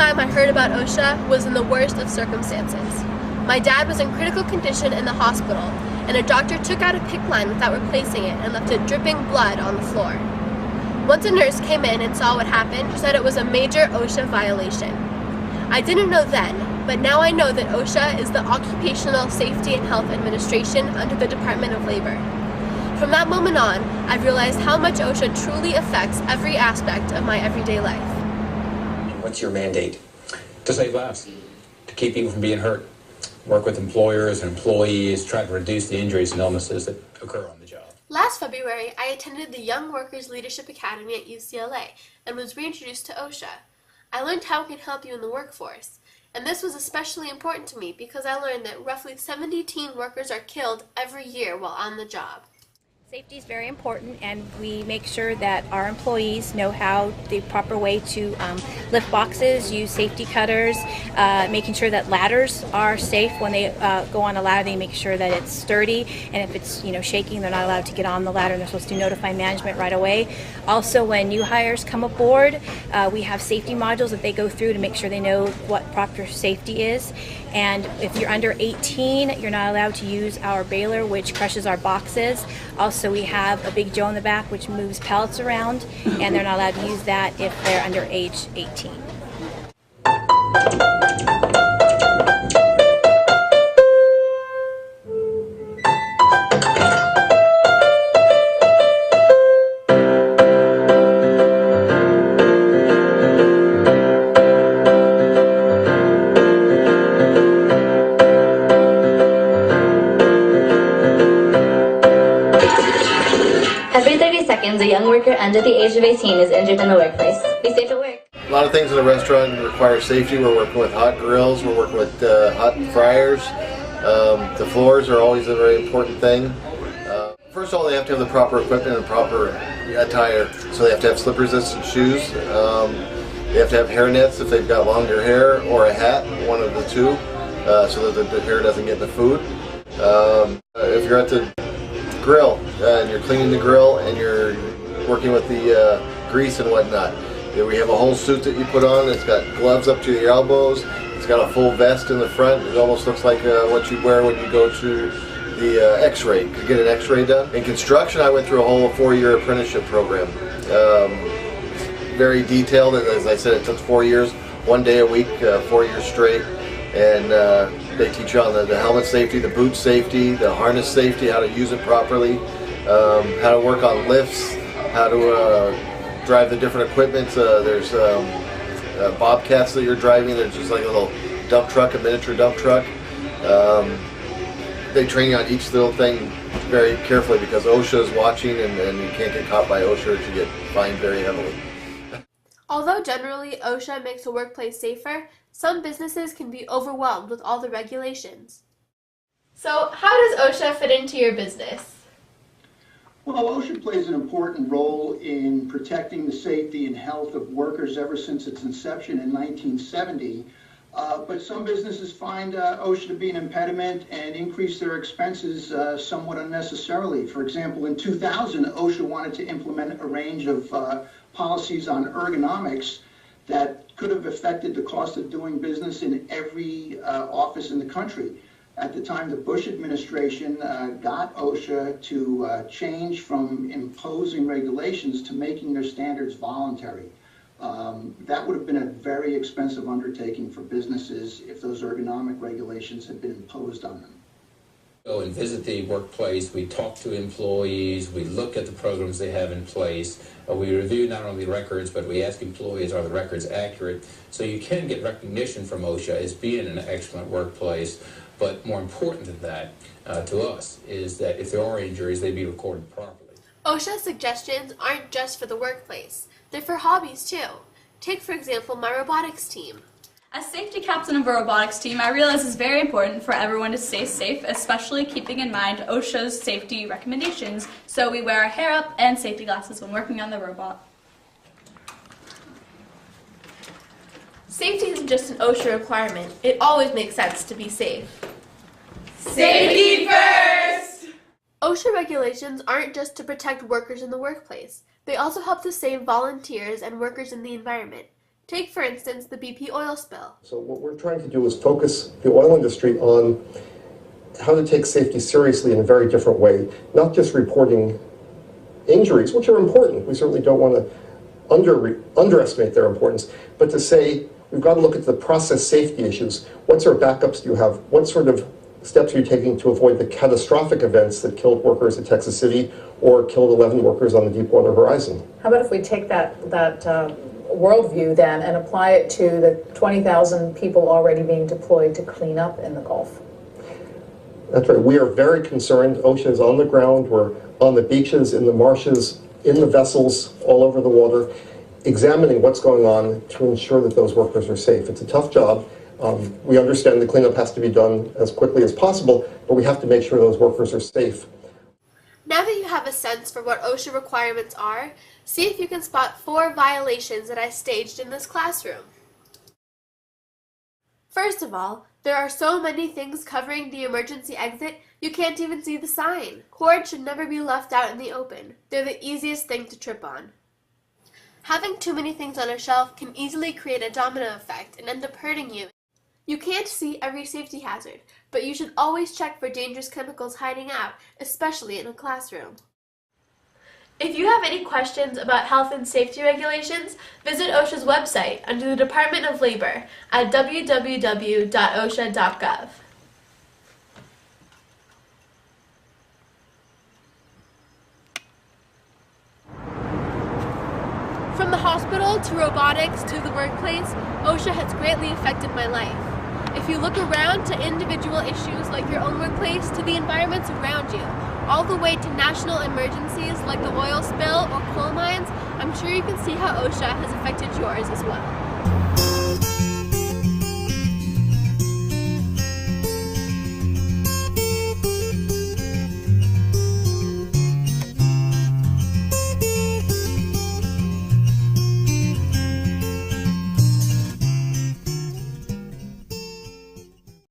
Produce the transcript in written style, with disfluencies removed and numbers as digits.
time I heard about OSHA was in the worst of circumstances. My dad was in critical condition in the hospital, and a doctor took out a PICC line without replacing it and left it dripping blood on the floor. Once a nurse came in and saw what happened, she said it was a major OSHA violation. I didn't know then, but now I know that OSHA is the Occupational Safety and Health Administration under the Department of Labor. From that moment on, I've realized how much OSHA truly affects every aspect of my everyday life. What's your mandate? To save lives, to keep people from being hurt, work with employers and employees, try to reduce the injuries and illnesses that occur on the job. Last February, I attended the Young Workers Leadership Academy at UCLA and was reintroduced to OSHA. I learned how it can help you in the workforce, and this was especially important to me because I learned that roughly 70 teen workers are killed every year while on the job. Safety is very important, and we make sure that our employees know how the proper way to lift boxes, use safety cutters, making sure that ladders are safe when they go on a ladder. They make sure that it's sturdy, and if it's shaking, they're not allowed to get on the ladder, and they're supposed to notify management right away. Also, when new hires come aboard, we have safety modules that they go through to make sure they know what proper safety is. And if you're under 18, you're not allowed to use our baler, which crushes our boxes. Also, we have a Big Joe in the back, which moves pallets around, and they're not allowed to use that if they're under age 18. Every 30 seconds, a young worker under the age of 18 is injured in the workplace. Be safe at work. A lot of things in a restaurant require safety. We're working with hot grills, we're working with hot fryers. The floors are always a very important thing. First of all, they have to have the proper equipment and proper attire. So they have to have slip-resistant shoes. They have to have hair nets if they've got longer hair, or a hat, one of the two, so that the hair doesn't get in the food. If you're at the grill and you're cleaning the grill and you're working with the grease and whatnot, we have a whole suit that you put on. It's got gloves up to your elbows. It's got a full vest in the front. It almost looks like what you wear when you go to the x-ray, to get an x-ray done. In construction, I went through a whole 4-year apprenticeship program. Very detailed. As I said, it took 4 years, 1 day a week, 4 years straight. And they teach you on the helmet safety, the boot safety, the harness safety, how to use it properly, how to work on lifts, how to drive the different equipment. There's bobcats that you're driving. They're just like a little dump truck, a miniature dump truck. They train you on each little thing very carefully because OSHA is watching, and you can't get caught by OSHA or you get fined very heavily. Although generally OSHA makes the workplace safer, some businesses can be overwhelmed with all the regulations. So how does OSHA fit into your business? Well, OSHA plays an important role in protecting the safety and health of workers ever since its inception in 1970. But some businesses find OSHA to be an impediment and increase their expenses somewhat unnecessarily. For example, in 2000, OSHA wanted to implement a range of policies on ergonomics that could have affected the cost of doing business in every office in the country. At the time, the Bush administration got OSHA to change from imposing regulations to making their standards voluntary. That would have been a very expensive undertaking for businesses if those ergonomic regulations had been imposed on them. Go and visit the workplace, we talk to employees, we look at the programs they have in place, we review not only the records, but we ask employees, are the records accurate? So you can get recognition from OSHA as being an excellent workplace, but more important than that to us is that if there are injuries, they be recorded properly. OSHA suggestions aren't just for the workplace, they're for hobbies too. Take for example my robotics team. As safety captain of a robotics team, I realize it's very important for everyone to stay safe, especially keeping in mind OSHA's safety recommendations. So we wear our hair up and safety glasses when working on the robot. Safety isn't just an OSHA requirement. It always makes sense to be safe. Safety first! OSHA regulations aren't just to protect workers in the workplace. They also help to save volunteers and workers in the environment. Take, for instance, the BP oil spill. So what we're trying to do is focus the oil industry on how to take safety seriously in a very different way, not just reporting injuries, which are important. We certainly don't want to underestimate their importance, but to say we've got to look at the process safety issues. What sort of backups do you have? What sort of steps are you taking to avoid the catastrophic events that killed workers at Texas City or killed 11 workers on the Deepwater Horizon? How about if we take that worldview then and apply it to the 20,000 people already being deployed to clean up in the Gulf? That's right. We are very concerned. OSHA is on the ground. We're on the beaches, in the marshes, in the vessels, all over the water, examining what's going on to ensure that those workers are safe. It's a tough job. We understand the cleanup has to be done as quickly as possible, but we have to make sure those workers are safe. Now that you have a sense for what OSHA requirements are, see if you can spot 4 violations that I staged in this classroom. First of all, there are so many things covering the emergency exit, you can't even see the sign. Cords should never be left out in the open. They're the easiest thing to trip on. Having too many things on a shelf can easily create a domino effect and end up hurting you. You can't see every safety hazard, but you should always check for dangerous chemicals hiding out, especially in a classroom. If you have any questions about health and safety regulations, visit OSHA's website under the Department of Labor at www.osha.gov. From the hospital to robotics to the workplace, OSHA has greatly affected my life. If you look around to individual issues like your own workplace to the environments around you, all the way to national emergencies like the oil spill or coal mines, I'm sure you can see how OSHA has affected yours as well.